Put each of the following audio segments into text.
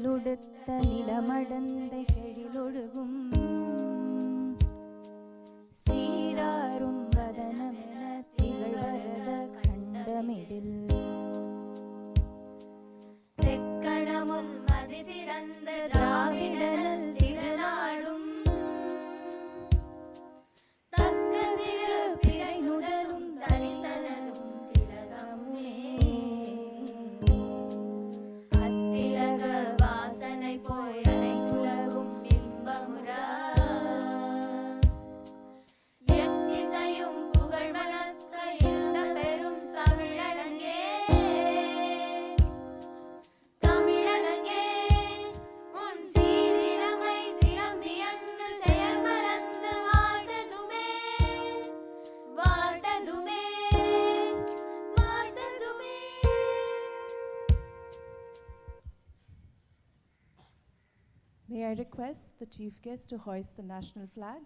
நிழலுடுத்த நிலமடந்தை கெழிலொழுகும் சீராரும் வதனமென திகழ்வரத கண்டமிதில் தெக்கணமுல் மதி சிறந்த திராவிடனல் திகழாடும் தக்க சிறு பிறை நுதலும் தனித்தனலும் திலகமுமே அத்திலக வாசனை போய் அனைத்துலகும் இன்பமுற எத்திசையும் புகழ் மணக்க இருந்த பெரும் தமிழரங்கே தமிழரங்கே உன் சீரிழமை சிலம்பியங்கு செயல் மறந்து வாழ்ந்ததுமே வாழ்ந்ததுமே வாழ்ந்ததுமே. May I request the chief guest to hoist the national flag?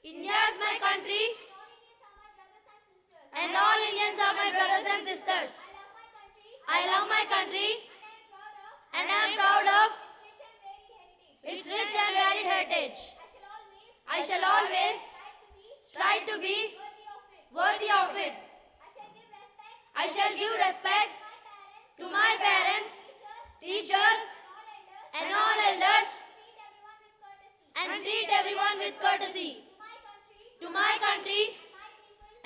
India is my country, and all Indians are my brothers and sisters. I love my country, and I am proud of its rich and varied heritage. I shall always strive to be worthy of it. I shall give respect to my parents, teachers, and all elders, and treat everyone with courtesy. To my country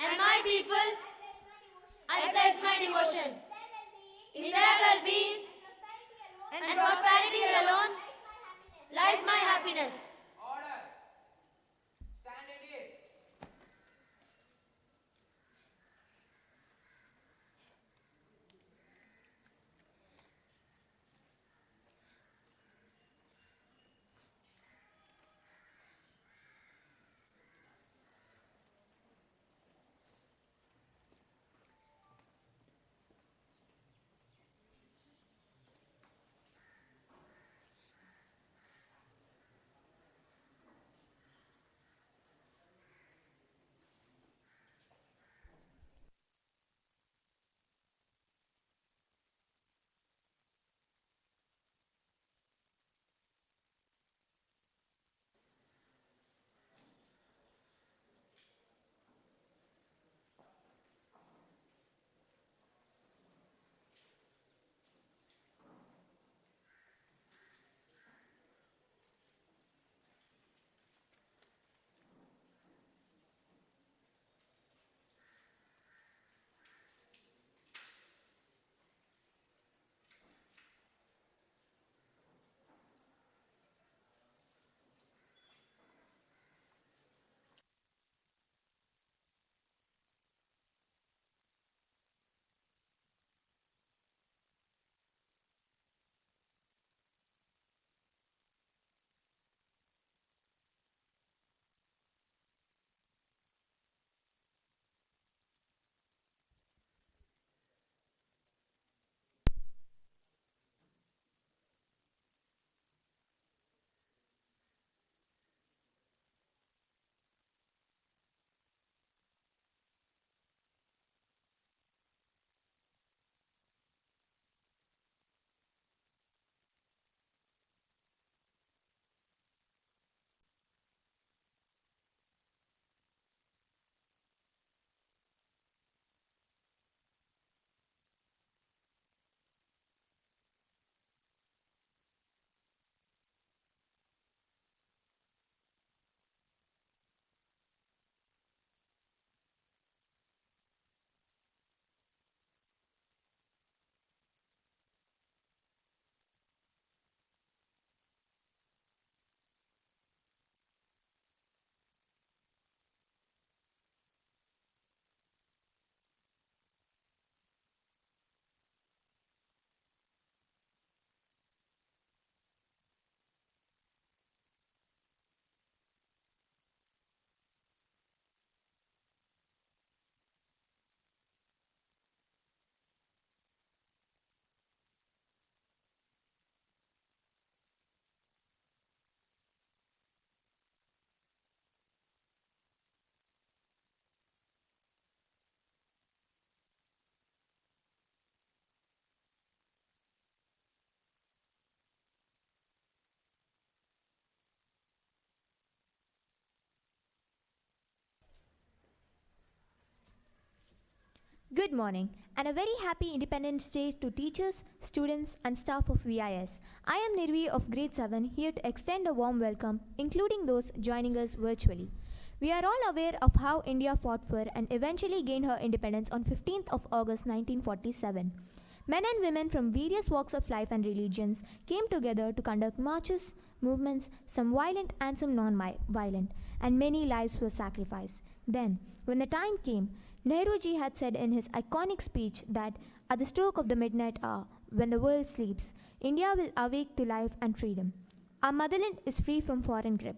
and my people, I pledge my devotion. In their well-being and prosperity alone lies my happiness. Order! Stand idiot! Good morning, and a very happy Independence Day to teachers, students, and staff of VIS. I am Nirvi of Grade 7 here to extend a warm welcome, including those joining us virtually. We are all aware of how India fought for and eventually gained her independence on 15th of August 1947. Men and women from various walks of life and religions came together to conduct marches, movements, some violent and some non-violent, and many lives were sacrificed. Then, when the time came, Nehruji had said in his iconic speech that at the stroke of the midnight hour, when the world sleeps, India will awake to life and freedom. Our motherland is free from foreign grip,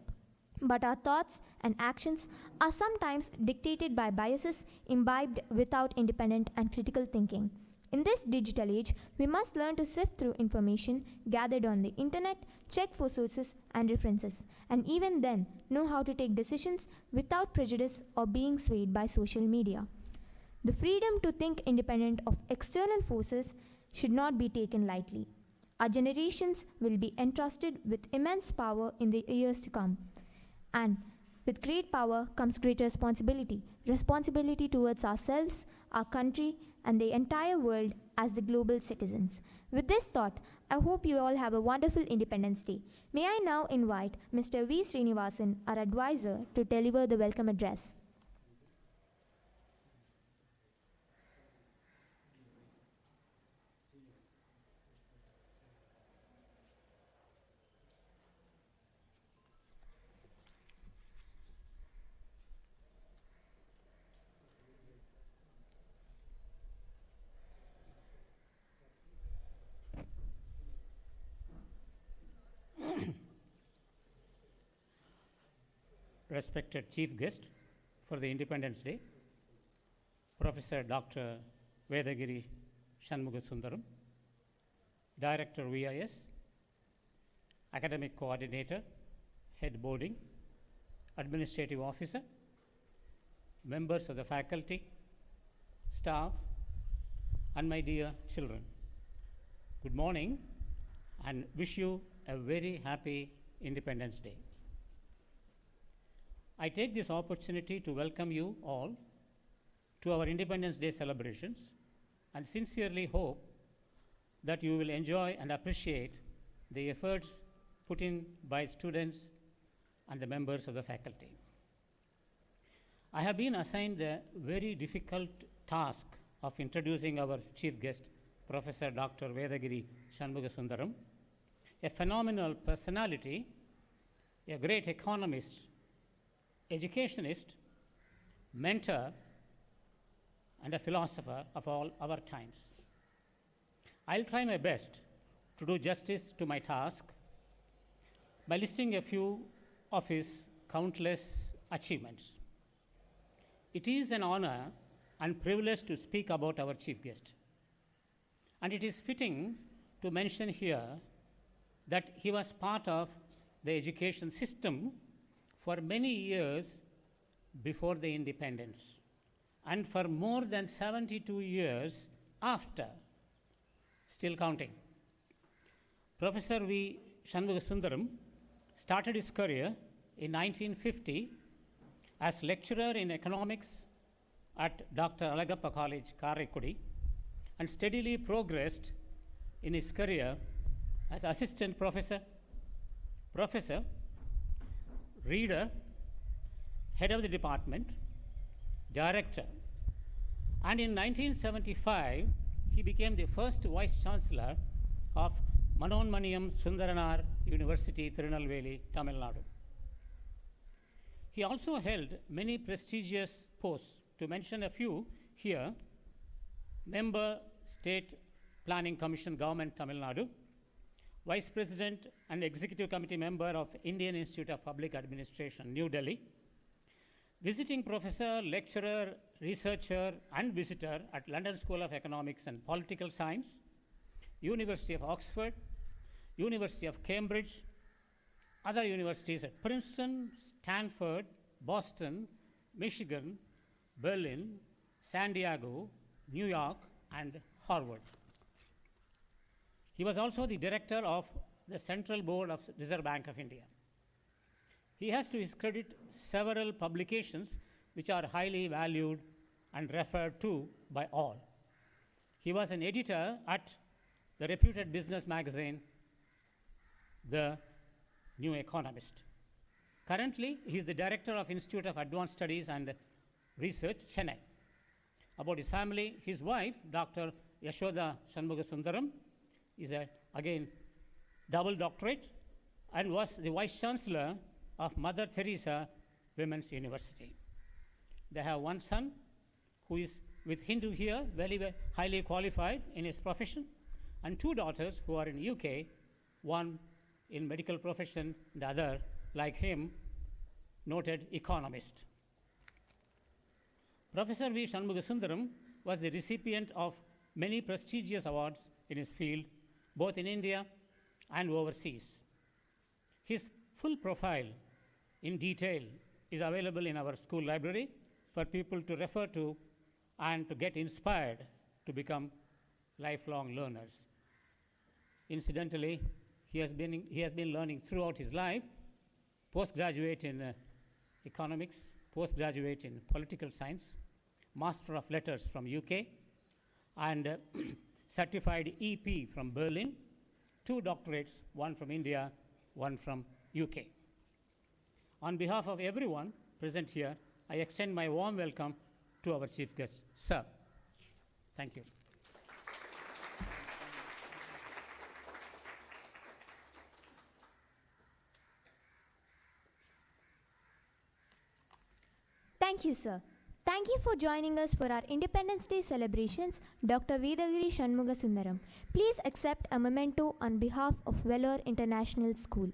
but our thoughts and actions are sometimes dictated by biases imbibed without independent and critical thinking. In this digital age, we must learn to sift through information gathered on the internet, check for sources and references, and even then know how to take decisions without prejudice or being swayed by social media. The freedom to think independent of external forces should not be taken lightly. Our generations will be entrusted with immense power in the years to come. And with great power comes great responsibility. Responsibility towards ourselves, our country, and the entire world as the global citizens. With this thought, I hope you all have a wonderful Independence Day. May I now invite Mr. V. Srinivasan, our advisor, to deliver the welcome address. Respected Chief Guest for the Independence Day, Professor Dr. Vedagiri Shanmugasundaram, Director VIS, Academic Coordinator, Head Boarding, Administrative Officer, members of the faculty, staff, and my dear children. Good morning and wish you a very happy Independence Day. I take this opportunity to welcome you all to our Independence Day celebrations and sincerely hope that you will enjoy and appreciate the efforts put in by students and the members of the faculty. I have been assigned the very difficult task of introducing our chief guest, Professor Dr. Vedagiri Shanmugasundaram, a phenomenal personality, a great economist, educationist, mentor, and a philosopher of all our times. I'll try my best to do justice to my task by listing a few of his countless achievements. It is an honor and privilege to speak about our chief guest. And it is fitting to mention here that he was part of the education system for many years before the independence, and for more than 72 years after, still counting. Professor V. Shanmugasundaram started his career in 1950 as lecturer in economics at Dr. Alagappa College, Karaikudi, and steadily progressed in his career as assistant professor, reader, head of the department, director. And in 1975, he became the first vice chancellor of Manonmaniyam Sundaranar University, Tirunelveli, Tamil Nadu. He also held many prestigious posts. To mention a few here: member, State Planning Commission, Government, Tamil Nadu; Vice President and Executive Committee member of Indian Institute of Public Administration, New Delhi; visiting professor, lecturer, researcher, and visitor at London School of Economics and Political Science, University of Oxford, University of Cambridge, other universities at Princeton, Stanford, Boston, Michigan, Berlin, San Diego, New York, and Harvard. He was also the director of the Central Board of Reserve Bank of India. He has to his credit several publications which are highly valued and referred to by all. He was an editor at the reputed business magazine, The New Economist. Currently, he is the director of Institute of Advanced Studies and Research, Chennai. About his family, his wife, Dr. Yashoda Shanmugasundaram, is again double doctorate and was the vice chancellor of Mother Teresa Women's University. They have one son who is with Hindu here, very highly qualified in his profession, and two daughters who are in UK, one in medical profession, the other, like him, noted economist. Professor V. Shanmugasundaram was the recipient of many prestigious awards in his field, both in India and overseas. His full profile in detail is available in our school library for people to refer to and to get inspired to become lifelong learners. Incidentally, he has been learning throughout his life, postgraduate in economics, postgraduate in political science, Master of Letters from UK, and certified EP from Berlin, two doctorates, one from India, one from UK. On behalf of everyone present here, I extend my warm welcome to our chief guest, sir. Thank you. Thank you, sir. Thank you for joining us for our Independence Day celebrations, Dr. Vedagiri Shanmugasundaram. Please accept a memento on behalf of Vellore International School.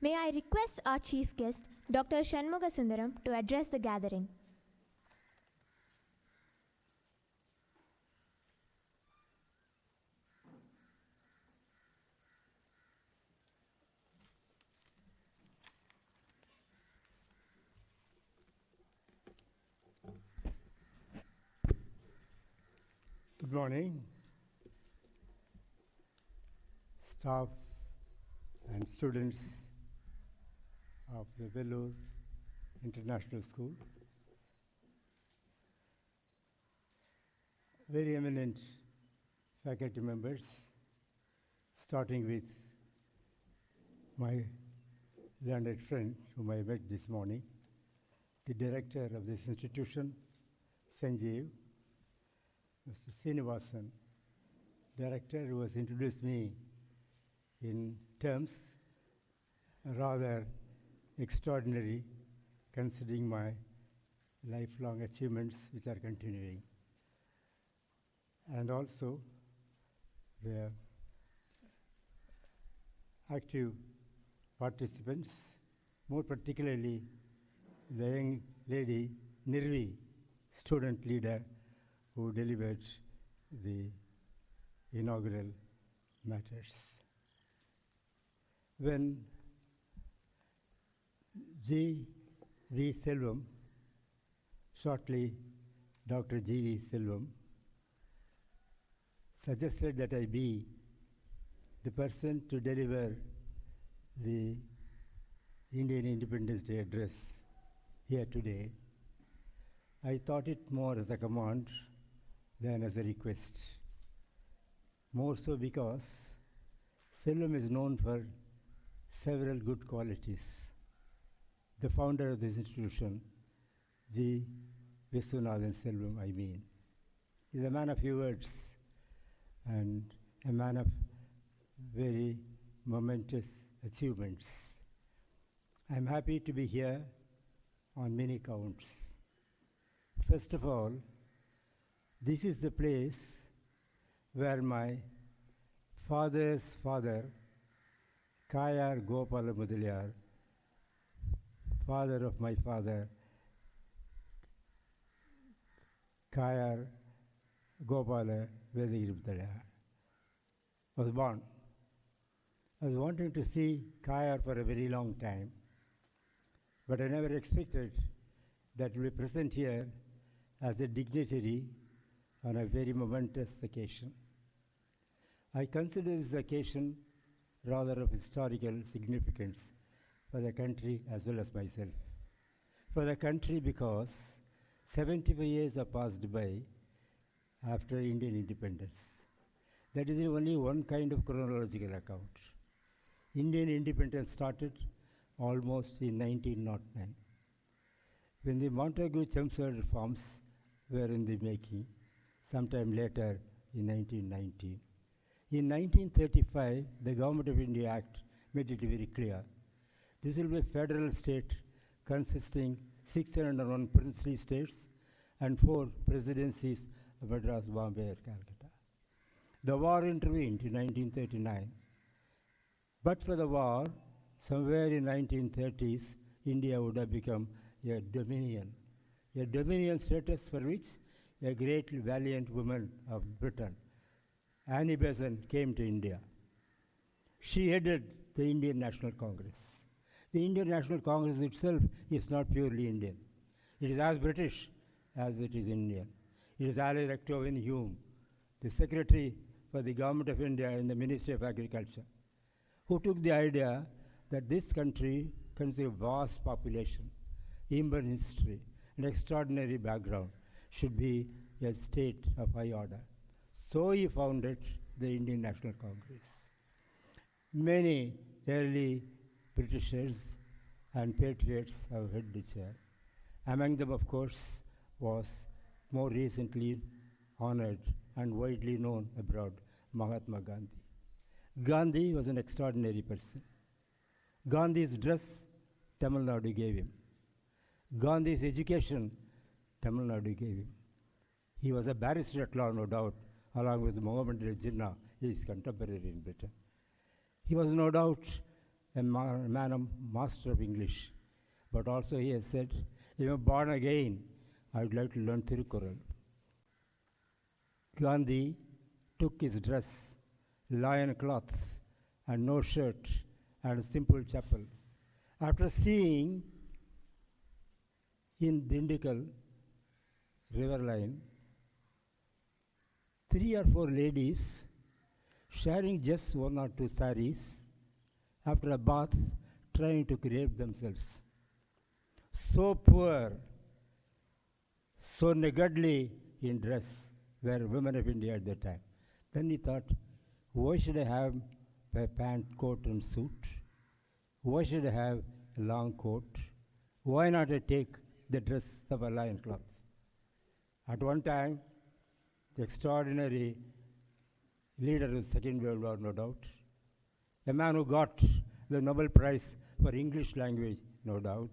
May I request our chief guest, Dr. Shanmugasundaram, to address the gathering. Good morning, staff and students of the Vellore International School. Very eminent faculty members, starting with my learned friend whom I met this morning, the director of this institution, Sanjeev, Mr. Srinivasan, director who has introduced me in terms rather extraordinary considering my lifelong achievements which are continuing. And also the active participants, more particularly the young lady Nirvi, student leader, who delivered the inaugural matters. When G.V. Selvam, shortly Dr. G.V. Selvam, suggested that I be the person to deliver the Indian Independence Day address here today, I thought it more as a command than as a request. More so because Selvam is known for several good qualities. The founder of this institution, G. Viswanathan Selvam, I mean, is a man of few words and a man of very momentous achievements. I'm happy to be here on many counts. First of all, this is the place where my father's father, Kayar Gopala Mudaliar, father of my father, Kayar Gopala Vedagiri Mudaliar, was born. I was wanting to see Kayar for a very long time, but I never expected that he will be present here as a dignitary on a very momentous occasion. I consider this occasion rather of historical significance for the country as well as myself. For the country because 75 years have passed by after Indian independence. That is only one kind of chronological account. Indian independence started almost in 1909, when the Montagu-Chelmsford reforms were in the making, sometime later in 1919. In 1935, the Government of India Act made it very clear. This will be a federal state consisting 601 princely states and 4 presidencies of Madras, Bombay, and Calcutta. The war intervened in 1939. But for the war, somewhere in 1930s, India would have become a dominion status for which a great valiant woman of Britain, Annie Besant, came to India. She headed the Indian National Congress. The Indian National Congress itself is not purely Indian. It is as British as it is Indian. It is Ali Rectovan Hume, the secretary for the Government of India in the Ministry of Agriculture, who took the idea that this country consists of vast population, immense history, and extraordinary background, should be a state of high order. So he founded the Indian National Congress. Many early Britishers and patriots have held the chair. Among them, of course, was more recently honored and widely known abroad, Mahatma Gandhi. Gandhi was an extraordinary person. Gandhi's dress, Tamil Nadu gave him. Gandhi's education, Tamil Nadu gave him. He was a barrister at law, no doubt, along with Muhammad Ali Jinnah, his contemporary in Britain. He was no doubt a master of English, but also he has said, if I'm born again, I would like to learn Tirukkural. Gandhi took his dress, lion cloth, and no shirt, and a simple chapel. After seeing in Dindigul river line 3 or 4 ladies sharing just 1 or 2 saris after a bath, trying to create themselves. So poor, so niggardly in dress were women of India at that time. Then he thought, why should I have a pant, coat, and suit? Why should I have a long coat? Why not I take the dress of a lion cloth? At one time, the extraordinary leader of the Second World War, no doubt, a man who got the Nobel Prize for English language, no doubt,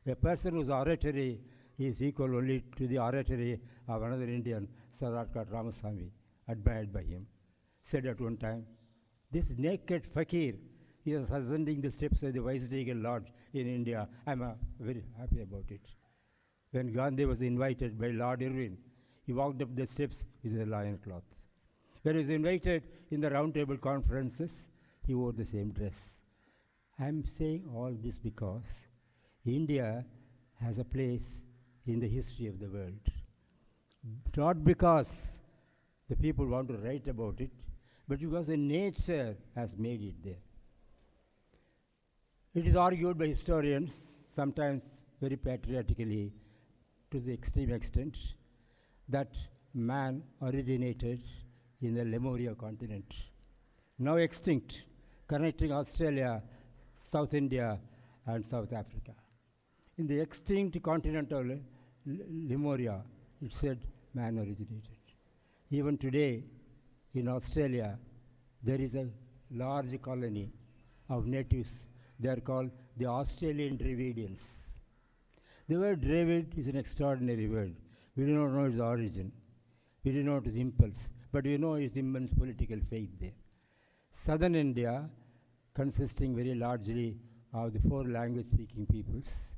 a person whose oratory is equal only to the oratory of another Indian, Sardar Ramaswamy, admired by him, said at one time, this naked fakir is ascending the steps of the Viceregal Lodge in India. I'm very happy about it. When Gandhi was invited by Lord Irwin, he walked up the steps with a lion cloth. When he was invited in the round table conferences, he wore the same dress. I'm saying all this because India has a place in the history of the world. Not because the people want to write about it, but because the nature has made it there. It is argued by historians, sometimes very patriotically, to the extreme extent, that man originated in the Lemuria continent, now extinct, connecting Australia, South India, and South Africa. In the extinct continent of Lemuria, it said man originated. Even today, in Australia, there is a large colony of natives. They are called the Australian Dravidians. The word Dravid is an extraordinary word. We do not know its origin. We do not know its impulse, but we know its immense political faith there. Southern India consisting very largely of the four language speaking peoples,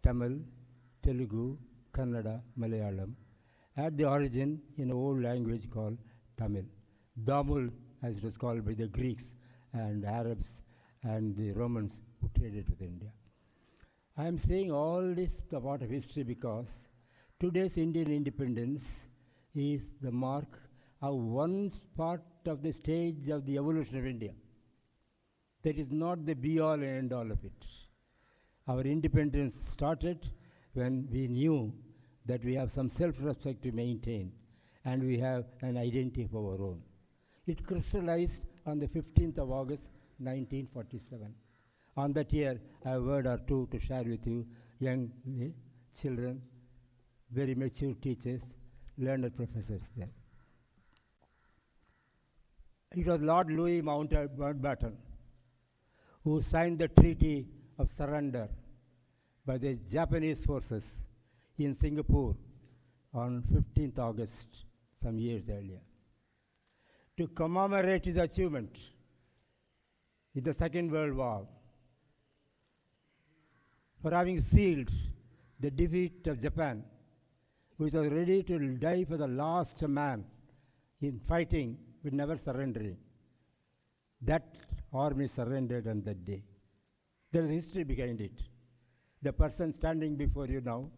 Tamil, Telugu, Kannada, Malayalam, at the origin in an old language called Tamil. Damul, as it was called by the Greeks and Arabs and the Romans who traded with India. I am saying all this about history because today's Indian independence is the mark of one part of the stage of the evolution of India. That is not the be-all and end-all of it. Our independence started when we knew that we have some self-respect to maintain and we have an identity of our own. It crystallized on the 15th of August, 1947. On that year, I have a word or two to share with you, young children, very mature teachers, learned professors there. It was Lord Louis Mountbatten who signed the Treaty of Surrender by the Japanese forces in Singapore on 15th August, some years earlier. To commemorate his achievement in the Second World War, for having sealed the defeat of Japan, which was ready to die for the last man in fighting but never surrendering. That army surrendered on that day. There is history behind it. The person standing before you now,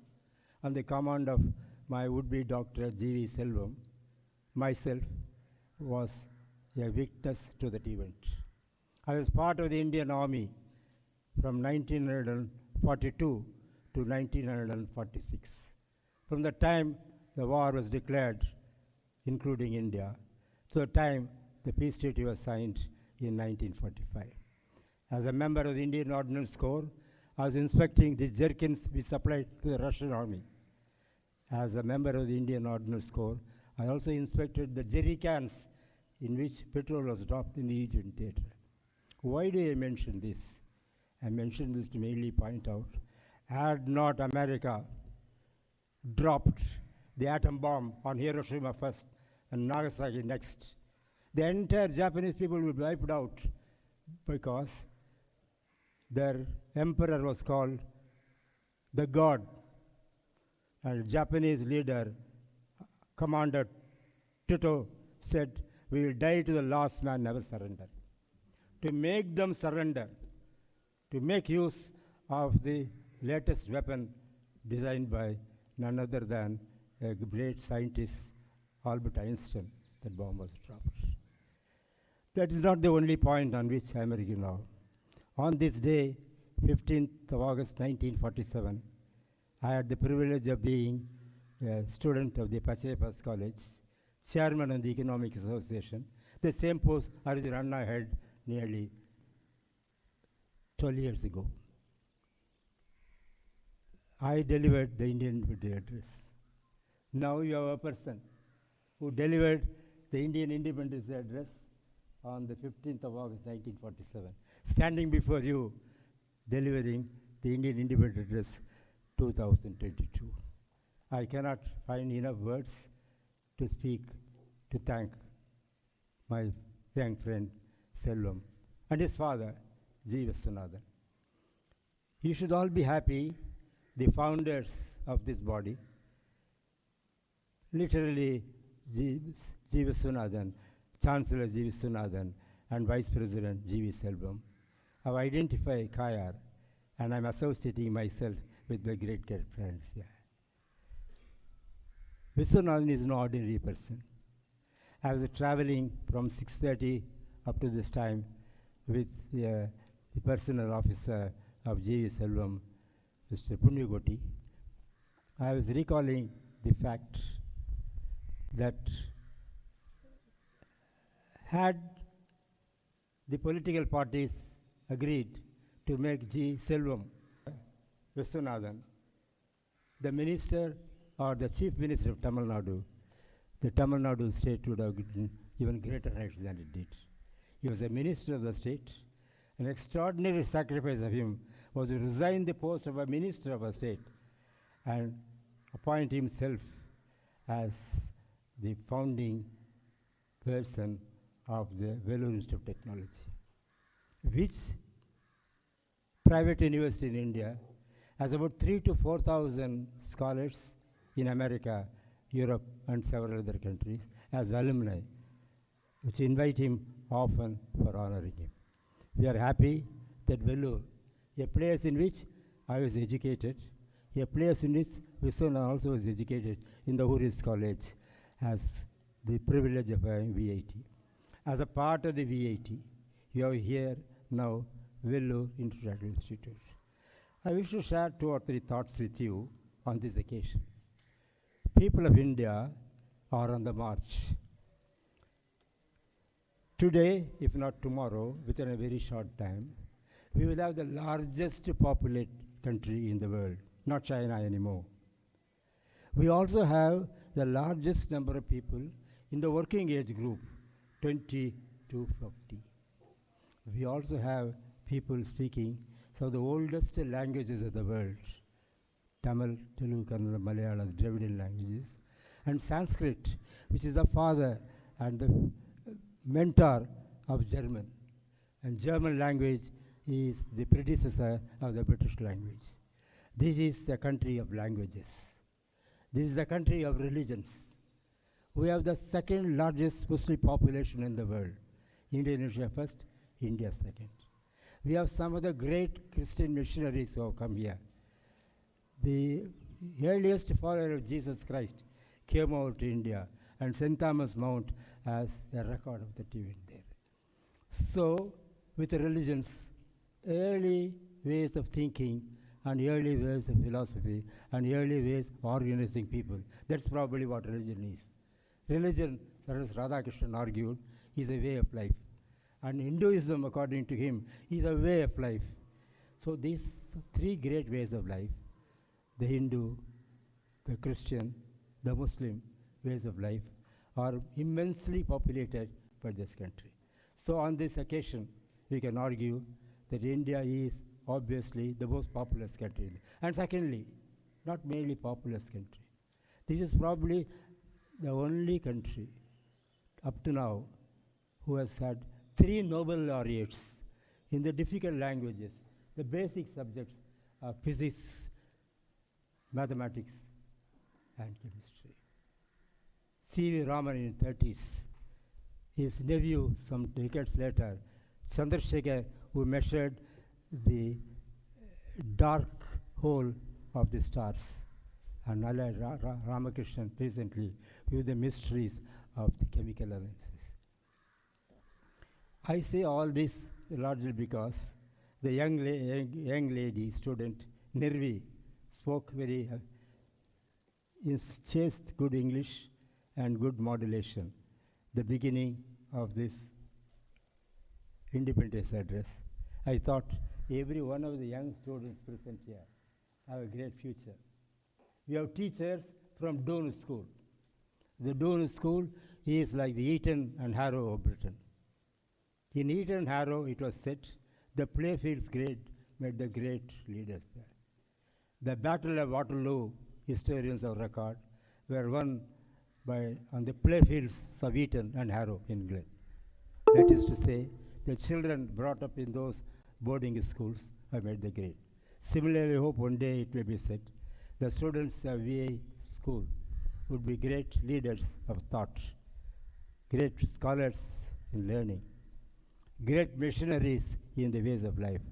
on the command of my would-be Dr. G.V. Selvam, myself, was a witness to that event. I was part of the Indian Army from 1942 to 1946. From the time the war was declared, including India, to the time the peace treaty was signed in 1945. As a member of the Indian Ordnance Corps, I was inspecting the jerkins we supplied to the Russian army. As a member of the Indian Ordnance Corps, I also inspected the jerry cans in which petrol was dropped in the Egyptian theater. Why do I mention this? I mention this to mainly point out, had not America dropped the atom bomb on Hiroshima first and Nagasaki next, the entire Japanese people would be wiped out because their emperor was called the God, and Japanese leader, Commander Tito, said, "We will die to the last man, never surrender." To make them surrender, to make use of the latest weapon designed by none other than a great scientist, Albert Einstein, that bomb was dropped. That is not the only point on which I am arguing now. On this day, 15th of August 1947, I had the privilege of being a student of the Pachepas College, chairman of the Economic Association, the same post Arjun Anna had nearly 12 years ago. I delivered the Indian Independence Address. Now you have a person who delivered the Indian Independence Address on the 15th of August 1947, standing before you, delivering the Indian Independence Address 2022. I cannot find enough words to speak, to thank my young friend Selvam and his father, G. Viswanathan. You should all be happy, the founders of this body, literally G. Viswanathan, Chancellor G. Viswanathan, and Vice President G. V. Selvam, have identified Kayar, and I'm associating myself with my great friends here. Viswanathan is no ordinary person. I was traveling from 6:30 up to this time with the personal officer of G. V. Selvam, Mr. Punyagoti. I was recalling the fact that had the political parties agreed to make G. Selvam Viswanathan the minister or the chief minister of Tamil Nadu, the Tamil Nadu state would have gotten even greater rights than it did. He was a minister of the state. An extraordinary sacrifice of him was to resign the post of a minister of a state and appoint himself as the founding person of the Vellore Institute of Technology. which private university in India has about 3 to 4,000 scholars in America, Europe, and several other countries as alumni, which invite him often for honoring him. We are happy that Vellore, a place in which I was educated, a place in which Viswanath also was educated in the Houris College, has the privilege of having VIT. As a part of the VIT, you have here now Vellore International Institute. I wish to share 2 or 3 thoughts with you on this occasion. People of India are on the march. Today, if not tomorrow, within a very short time, we will have the largest populated country in the world, not China anymore. We also have the largest number of people in the working age group, 20 to 50. We also have people speaking some of the oldest languages of the world, Tamil, Telugu, Kannada, Malayalam, Dravidian languages, and Sanskrit, which is the father and the mentor of German. And German language is the predecessor of the British language. This is a country of languages. This is a country of religions. We have the second largest Muslim population in the world. Indonesia first, India second. We have some of the great Christian missionaries who have come here. The earliest follower of Jesus Christ came over to India, and St. Thomas Mount has a record of that event there. So, with the religions, early ways of thinking and early ways of philosophy and early ways of organizing people, that's probably what religion is. Religion, as Radhakrishnan argued, is a way of life. And Hinduism, according to him, is a way of life. So these 3 great ways of life, the Hindu, the Christian, the Muslim ways of life, are immensely populated by this country. So on this occasion, we can argue that India is obviously the most populous country. And secondly, not merely populous country. This is probably the only country up to now who has had 3 Nobel laureates in the difficult languages, the basic subjects of physics, mathematics, and chemistry. C.V. Raman in the 30s, his nephew some decades later, Chandrasekhar, who measured the dark hole of the stars, and Ramakrishnan recently with the mysteries of the chemical analysis. I say all this largely because the young lady student, Nirvi, spoke very chaste good English and good modulation, the beginning of this independence address. I thought every one of the young students present here have a great future. We have teachers from Doon School. The Doon School is like the Eton and Harrow of Britain. In Eton and Harrow, it was said, the Playfields grade made the great leaders there. The Battle of Waterloo, historians of record, were won on the playfields of Eton and Harrow, England. That is to say, the children brought up in those boarding schools have made the grade. Similarly, I hope one day it may be said, the students of VA school would be great leaders of thought, great scholars in learning, great missionaries in the ways of life,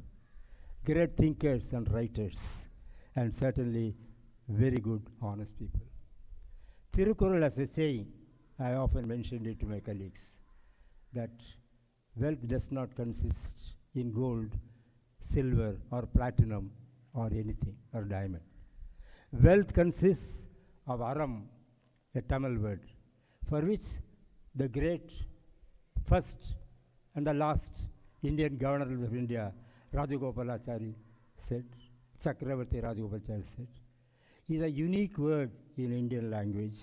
great thinkers and writers, and certainly very good, honest people. Tirukkural has a saying, I often mentioned it to my colleagues, that wealth does not consist in gold, silver, or platinum, or anything, or diamond. Wealth consists of aram, a Tamil word, for which the great first and the last Indian governors of India, Rajagopalachari said, Chakravarti Rajagopalachari said, is a unique word in Indian language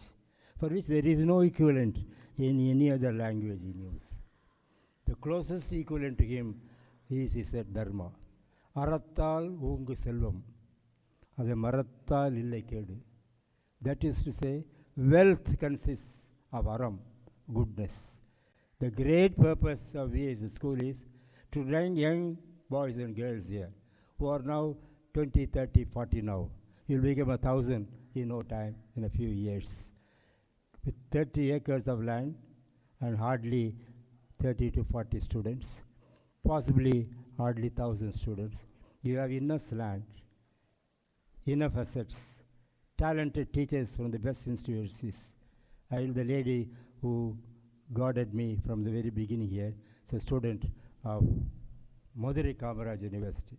for which there is no equivalent in any other language in use. The closest equivalent to him is, he said, Dharma. Arattal ungu selvam. Adu marattal illai kedu. That is to say, wealth consists of aram, goodness. The great purpose of VA school is to young boys and girls here who are now 20, 30, 40 now. You'll become 1,000 in no time, in a few years. With 30 acres of land and hardly 30 to 40 students, possibly hardly 1,000 students. You have enough land, enough assets, talented teachers from the best institutions. The lady who guided me from the very beginning here is a student of Madurai Kamaraj University,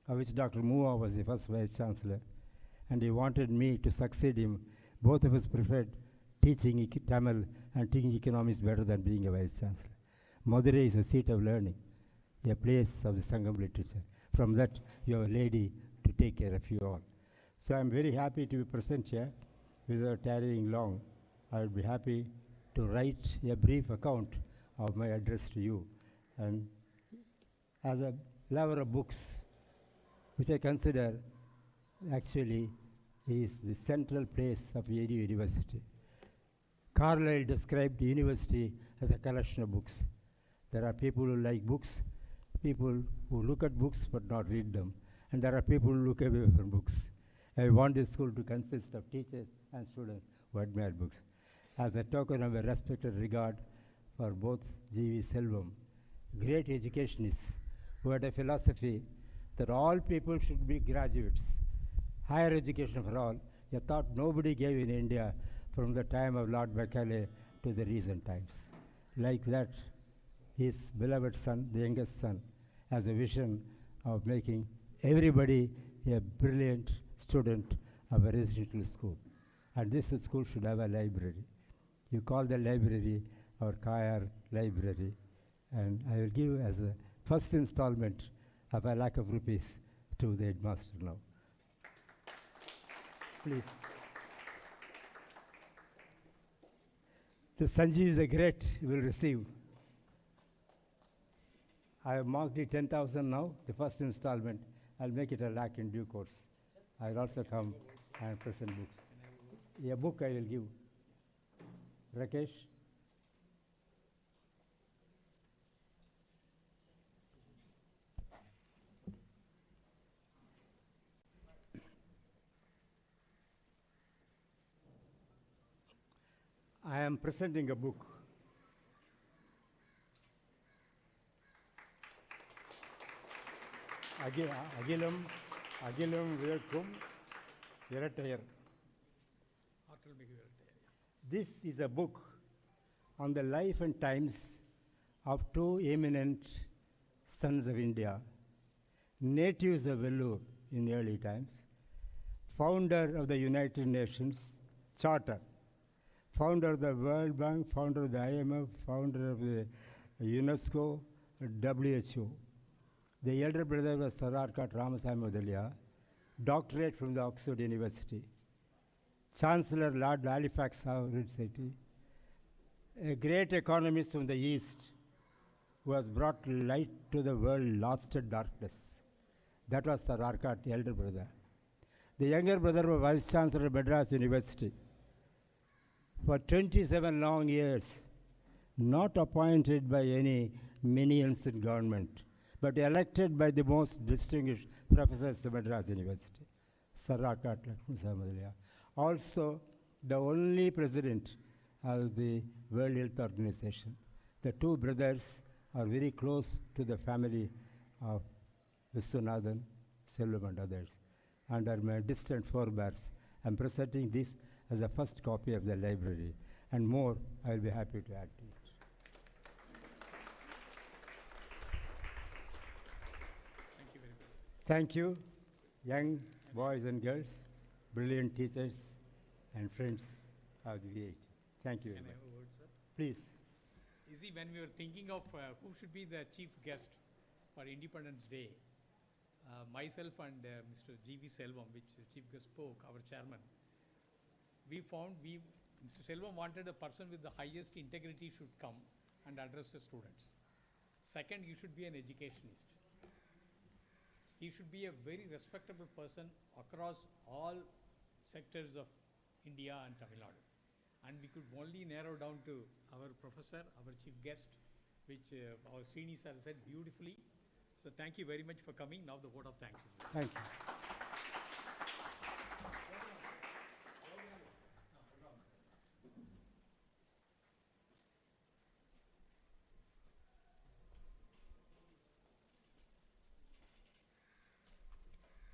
of which Dr. Mua was the first vice chancellor, and he wanted me to succeed him. Both of us preferred teaching Tamil and teaching economics better than being a vice chancellor. Madurai is a seat of learning, a place of the Sangam literature. From that, you have a lady to take care of you all. So I'm very happy to be present here. Without tarrying long, I would be happy to write a brief account of my address to you. And as a lover of books, which I consider actually is the central place of any university. Carlyle described the university as a collection of books. There are people who like books, people who look at books but not read them, and there are people who look away from books. I want this school to consist of teachers and students who admire books. As a token of a respected regard for both G.V. Selvam, great educationists who had a philosophy that all people should be graduates, higher education for all, a thought nobody gave in India from the time of Lord Macaulay to the recent times. Like that, his beloved son, the youngest son, has a vision of making everybody a brilliant student of a residential school. And this school should have a library. You call the library our Kayar library. And I will give as a first installment of ₹1,00,000 to the headmaster now. Please. The Sanjeev the Great will receive. I have marked it 10,000 now, the first installment. I'll make it ₹1,00,000 in due course. I'll also come and present books. A book I will give. Rakesh? I am presenting a book. Agilam Virkum Iratayar. This is a book on the life and times of two eminent sons of India, natives of Vellore in the early times, founder of the United Nations Charter, founder of the World Bank, founder of the IMF, founder of the UNESCO, WHO. The elder brother was Sir Arcot Ramasamy Modalia, doctorate from the Oxford University, Chancellor Lord Halifax University, a great economist from the East who has brought light to the world lost in darkness. That was Sir Arcot, the elder brother. The younger brother was Vice Chancellor of Madras University. For 27 long years, not appointed by any menials in government, but elected by the most distinguished professors of Madras University, Sir Arcot Ramasamy Modalia. Also, the only president of the World Health Organization. The two brothers are very close to the family of Viswanathan, Selvam and others, and are my distant forebears. I'm presenting this as a first copy of the library, and more I'll be happy to add to it. Thank you, young boys and girls, brilliant teachers, and friends of the VIT. Thank you very much. Can I have a word, sir? Please. You see, when we were thinking of who should be the chief guest for Independence Day, myself and Mr. G.V. Selvam, which chief guest spoke, our chairman, we found Mr. Selvam wanted a person with the highest integrity should come and address the students. Second, you should be an educationist. He should be a very respectable person across all sectors of India and Tamil Nadu. And we could only narrow down to our professor, our chief guest, which our Srini sir said beautifully. So thank you very much for coming. Now the vote of thanks. Thank you.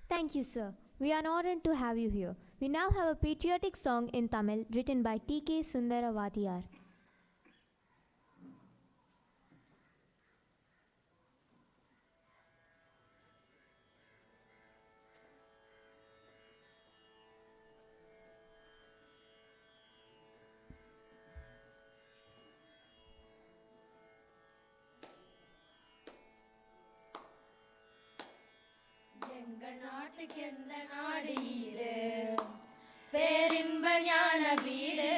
Thank you, sir. We are honored to have you here. We now have a patriotic song in Tamil written by T.K. Sundaravadiyar. எங்கள் நாட்டுக்கு எந்த நாடு ஈடு பேரின்ப ஞான வீடு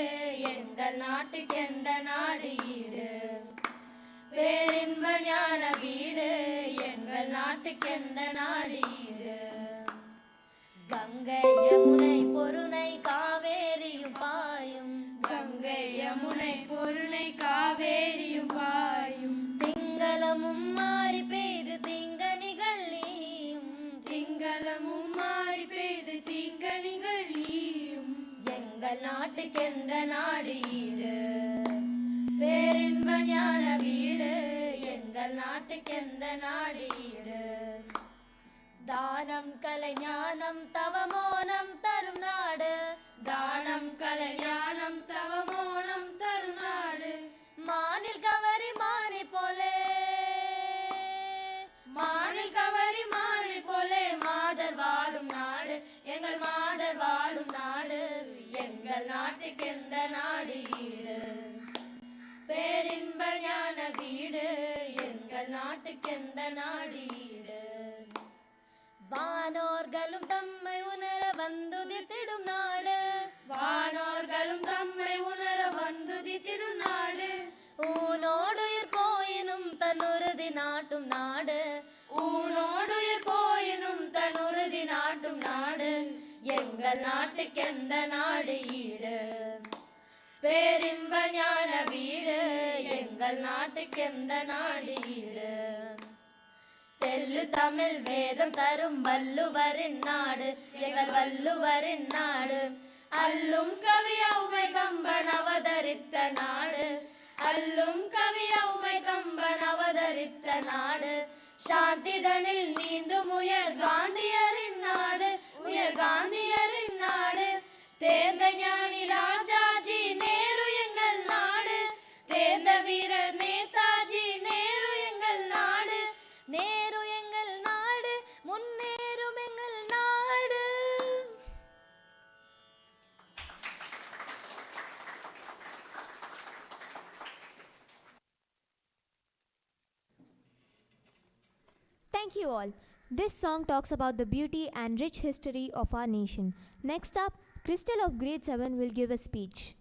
எங்கள் நாட்டுக்கு எந்த நாடு ஈடு பேரின்ப ஞான வீடு எங்கள் நாட்டுக்கு எந்த நாடு ஈடு கங்கை யமுனை பொருணை காவேரியும் பாயும் கங்கை யமுனை பொருணை காவேரியும் பாயும் திங்களமும் மாறி பெய்து திங்கனிகள் நீயும் திங்களமும் மாறி பெய்து திங்கனிகள் நீயும் எங்கள் நாட்டுக்கென்ற நாடு ஈடு பேரின்ப ஞான வீடு எங்கள் நாட்டுக்கெந்த நாடு ஈடு தானம் கலை ஞானம் தவமோனம் தரும் நாடு தானம் கலை ஞானம் தவமோனம் தரும் நாடு மானில் கவரி மாறி போலே மானில் கவரி மாறி போலே மாதர் வாழும் நாடு எங்கள் மாதர் வாழும் நாடு எங்கள் நாட்டுக்கு எந்த நாடு ஈடு பேரின்ப ஞான வீடு எங்கள் நாட்டுக்கு எந்த நாடு ஈடு வானோர்களும் தம்மை உணர வந்துதித்திடும் நாடு வானோர்களும் தம்மை உணர வந்துதித்திடும் நாடு ஊனோடுயிர் போயினும் தன்னுறுதி நாட்டும் நாடு ஊனோடுயிர் போயினும் தன்னுறுதி நாட்டும் நாடு எங்கள் நாட்டுக்கு எந்த நாடு ஈடு பேரின்ப ஞான வீடு எங்கள் நாட்டுக்கு எந்த நாடு ஈடு தெல்லு தமிழ் வேதம் தரும் வள்ளுவரின் நாடு எங்கள் வள்ளுவரின் நாடு அல்லும் கவி ஔவை கம்பன் அவதரித்த நாடு அல்லும் கவி ஔவை கம்பன் அவதரித்த நாடு சாந்திதனில் நீந்தும் உயர் காந்தியரின் நாடு உயர் காந்தியரின் நாடு தேர்ந்த ஞானி ராஜாஜி நேரு எங்கள் நாடு தேர்ந்த வீரர் நேதாஜி நேரு எங்கள் நாடு நேரு எங்கள் நாடு முன்னேறும் எங்கள் நாடு Thank you all. This song talks about the beauty and rich history of our nation. Next up, Crystal of grade 7 will give a speech.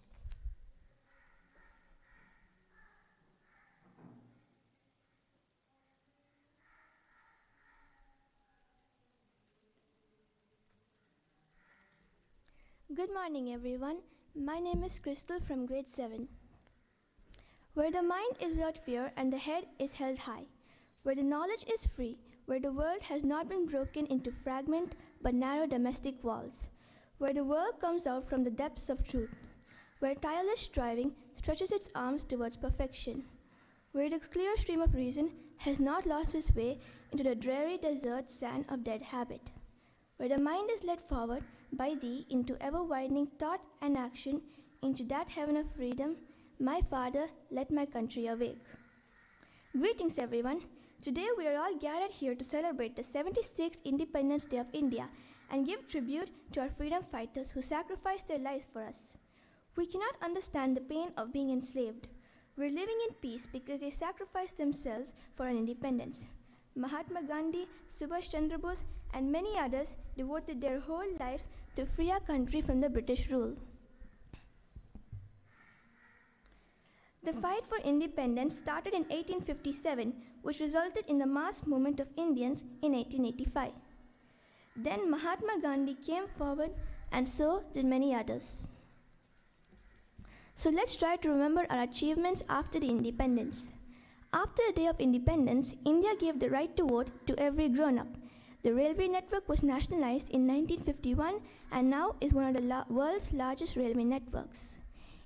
Good morning, everyone. My name is Crystal from grade 7. Where the mind is without fear and the head is held high, where the knowledge is free, where the world has not been broken into fragment but narrow domestic walls, where the world comes out from the depths of truth, where tireless striving stretches its arms towards perfection, where the clear stream of reason has not lost its way into the dreary desert sand of dead habit, where the mind is led forward by thee into ever-widening thought and action into that heaven of freedom, my Father, let my country awake. Greetings, everyone. Today we are all gathered here to celebrate the 76th Independence Day of India and give tribute to our freedom fighters who sacrificed their lives for us. We cannot understand the pain of being enslaved. We're living in peace because they sacrificed themselves for our independence. Mahatma Gandhi, Subhash Chandra Bose, and many others devoted their whole lives to free our country from the British rule. The fight for independence started in 1857, which resulted in the mass movement of Indians in 1885. Then Mahatma Gandhi came forward, and so did many others. So let's try to remember our achievements after the independence. After the day of independence, India gave the right to vote to every grown-up. The railway network was nationalized in 1951 and now is one of the world's largest railway networks.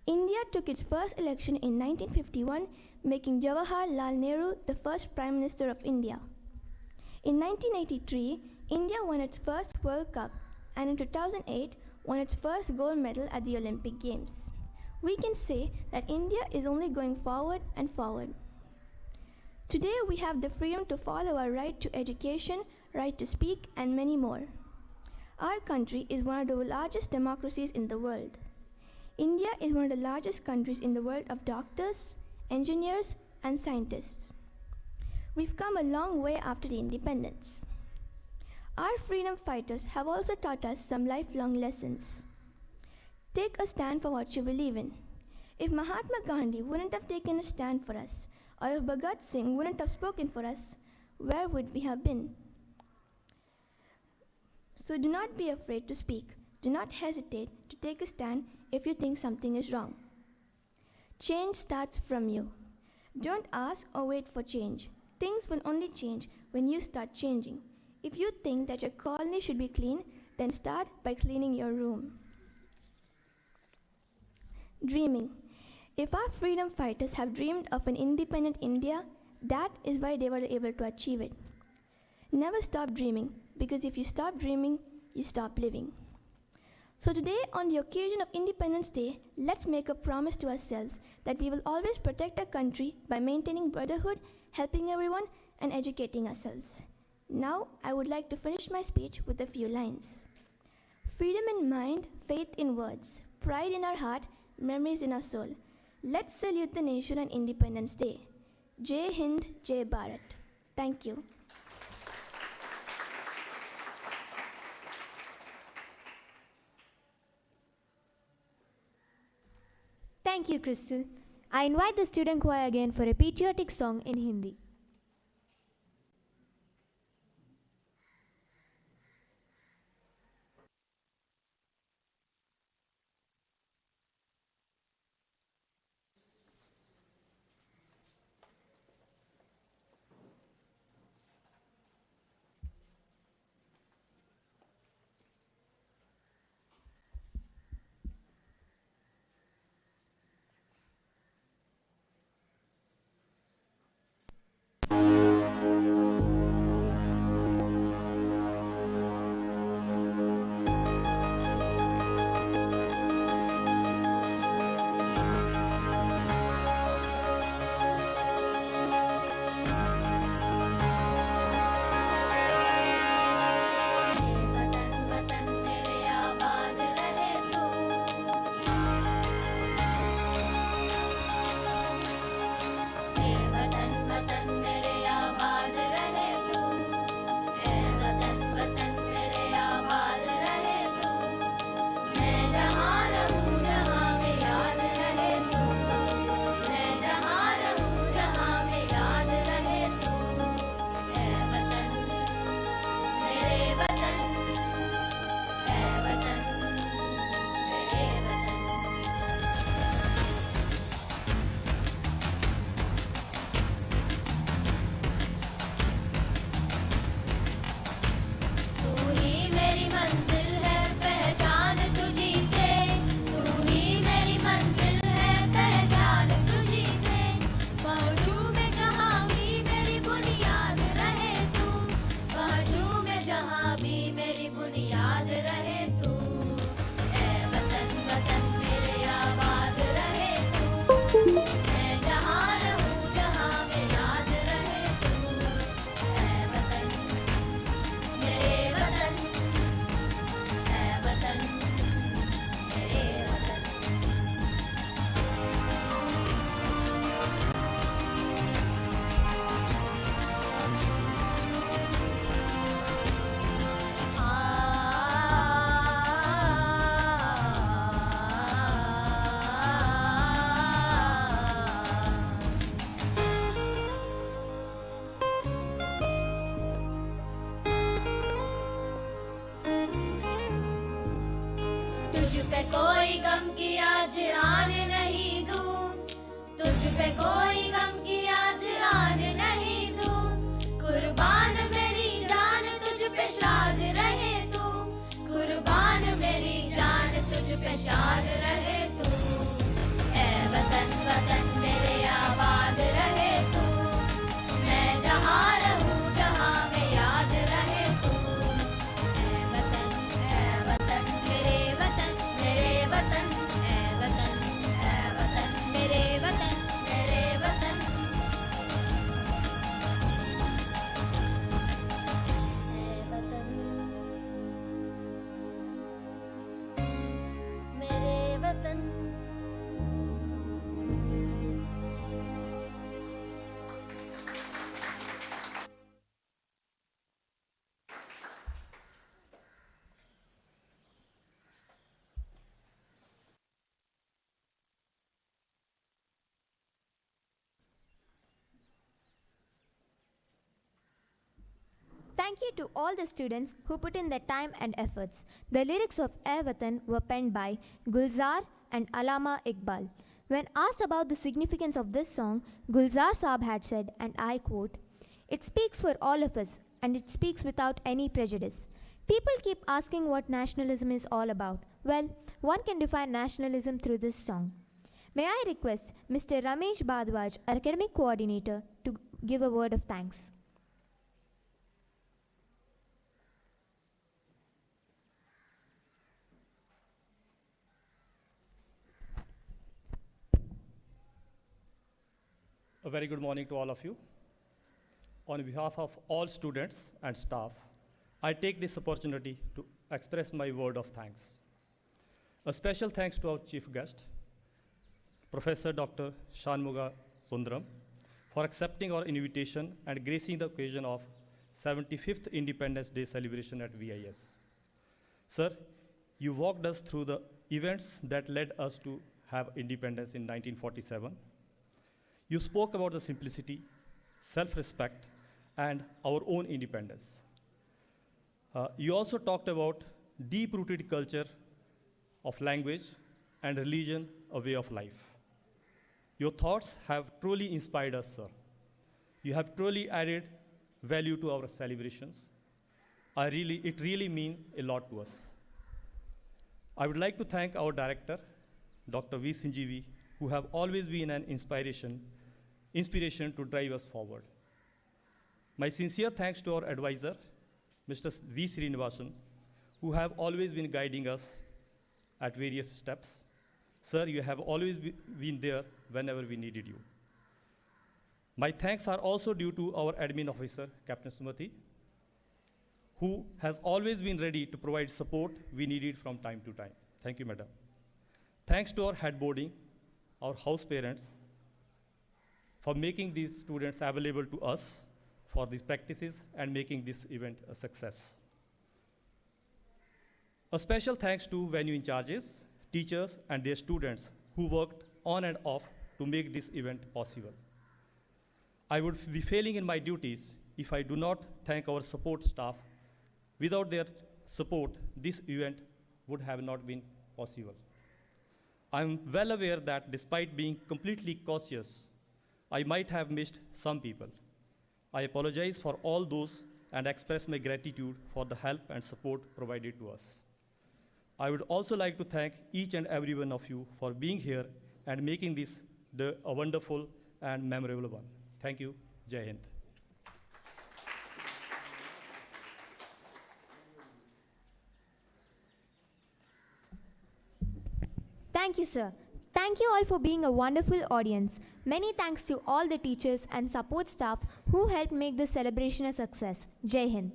India took its first election in 1951, making Jawaharlal Nehru the first Prime Minister of India. In 1983, India won its first World Cup and in 2008 won its first gold medal at the Olympic Games. We can say that India is only going forward and forward. Today we have the freedom to follow our right to education, right to speak, and many more. Our country is one of the largest democracies in the world. India is one of the largest countries in the world of doctors, engineers, and scientists. We've come a long way after the independence. Our freedom fighters have also taught us some lifelong lessons. Take a stand for what you believe in. If Mahatma Gandhi wouldn't have taken a stand for us, or if Bhagat Singh wouldn't have spoken for us, where would we have been? So do not be afraid to speak. Do not hesitate to take a stand if you think something is wrong. Change starts from you. Don't ask or wait for change. Things will only change when you start changing. If you think that your colony should be clean, then start by cleaning your room. Dreaming. If our freedom fighters have dreamed of an independent India, that is why they were able to achieve it. Never stop dreaming, because if you stop dreaming, you stop living. So today, on the occasion of Independence Day, let's make a promise to ourselves that we will always protect our country by maintaining brotherhood, helping everyone, and educating ourselves. Now, I would like to finish my speech with a few lines. Freedom in mind, faith in words, pride in our heart, memories in our soul. Let's salute the nation on Independence Day. Jai Hind, Jai Bharat. Thank you. Thank you, Crystal. I invite the student choir again for a patriotic song in Hindi. कोई गम की आज आने नहीं दूं, तुझ पे कोई गम की आज आने Thank you to all the students who put in their time and efforts. The lyrics of Air Watan were penned by Gulzar and Alama Iqbal. When asked about the significance of this song, Gulzar Saab had said, and I quote, "It speaks for all of us, and it speaks without any prejudice." People keep asking what nationalism is all about. Well, one can define nationalism through this song. May I request Mr. Ramesh Bhadwaj, our academic coordinator, to give a word of thanks. A very good morning to all of you. On behalf of all students and staff, I take this opportunity to express my word of thanks. A special thanks to our chief guest, Professor Dr. Shanmuga Sundaram, for accepting our invitation and gracing the occasion of 75th Independence Day celebration at VIS. Sir, you walked us through the events that led us to have independence in 1947. You spoke about the simplicity, self-respect, and our own independence. You also talked about deep-rooted culture of language and religion, a way of life. Your thoughts have truly inspired us, sir. You have truly added value to our celebrations. It really means a lot to us. I would like to thank our director, Dr. V. Sinjeevi, who have always been an inspiration to drive us forward. My sincere thanks to our advisor, Mr. V. Srinivasan, who have always been guiding us at various steps. Sir, you have always been there whenever we needed you. My thanks are also due to our admin officer, Captain Sumati, who has always been ready to provide support we needed from time to time. Thank you, madam. Thanks to our head boarding, our house parents, for making these students available to us for these practices and making this event a success. A special thanks to venue in charges, teachers, and their students who worked on and off to make this event possible. I would be failing in my duties if I do not thank our support staff. Without their support, this event would have not been possible. I'm well aware that despite being completely cautious, I might have missed some people. I apologize for all those and express my gratitude for the help and support provided to us. I would also like to thank each and every one of you for being here and making this a wonderful and memorable one. Thank you. Jai Hind. Thank you, sir. Thank you all for being a wonderful audience. Many thanks to all the teachers and support staff who helped make this celebration a success. Jai Hind.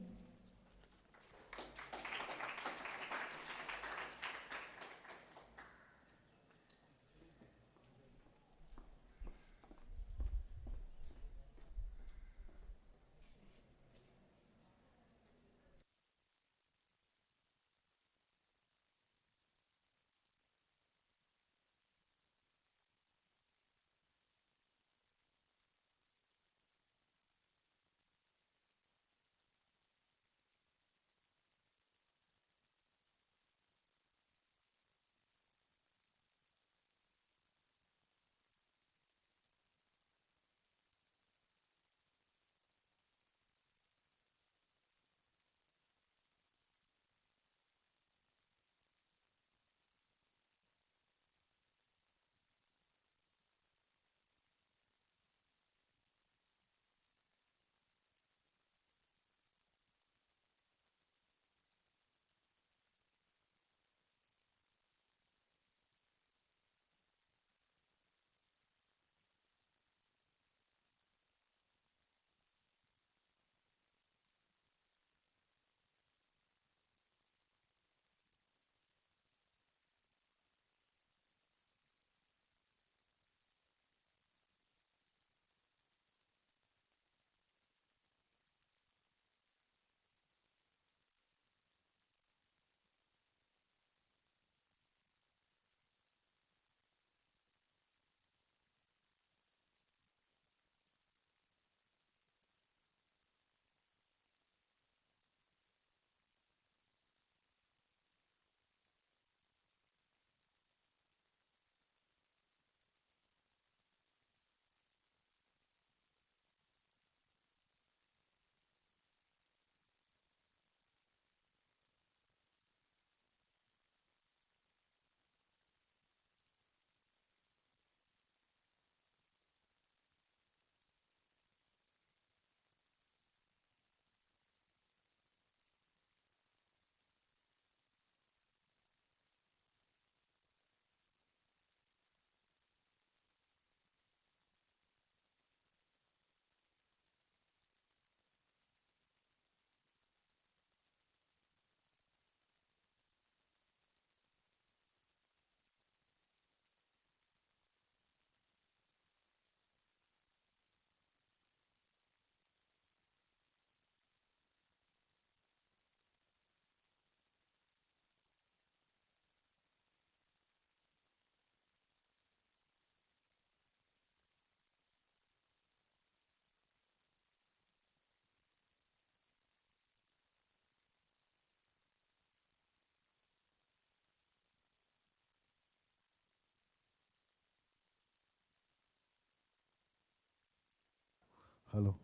Hello.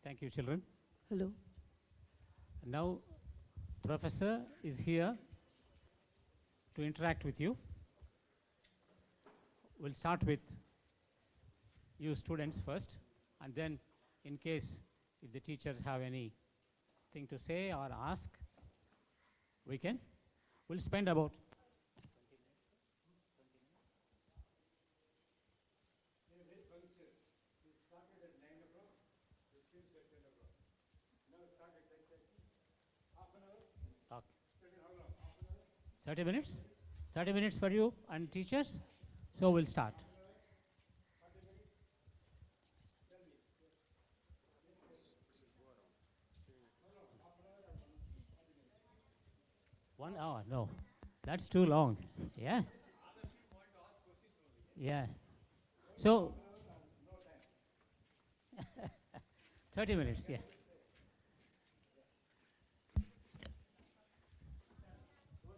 Thank you, children. Hello. Now, Professor is here to interact with you. We'll start with you students first, and then in case if the teachers have anything to say or ask, we'll spend about Okay. 30 minutes? 30 minutes for you and teachers. So we'll start. One hour? No. That's too long. Yeah. Yeah. So 30 minutes, yeah.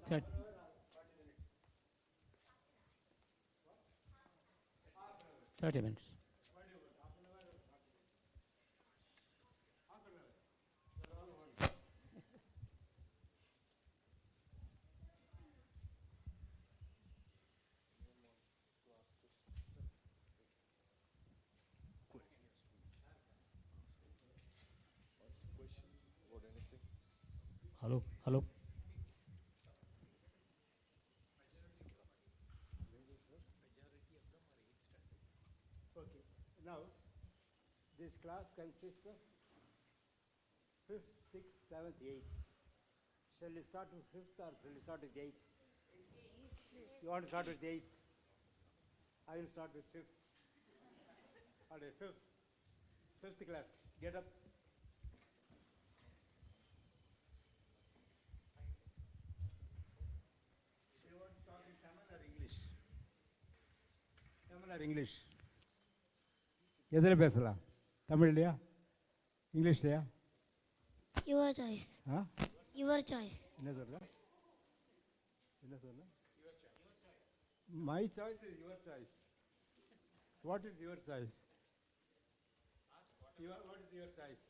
Thir- 30 minutes. Hello, hello. Okay. Now, this class consists of 5th, 6th, 7th, 8th. Shall we start with 5th or shall we start with 8th? You want to start with 8th? I will start with 5th. All right, 5th. 5th class. Get up. Do you want to talk in Tamil or English? Tamil or English? எதில் பேசலாம் தமிழ்லையா இங்கிலீஷ்லையா Your choice. Ah Your choice. என்ன சொல்ற my choice is your choice what is your choice what is your choice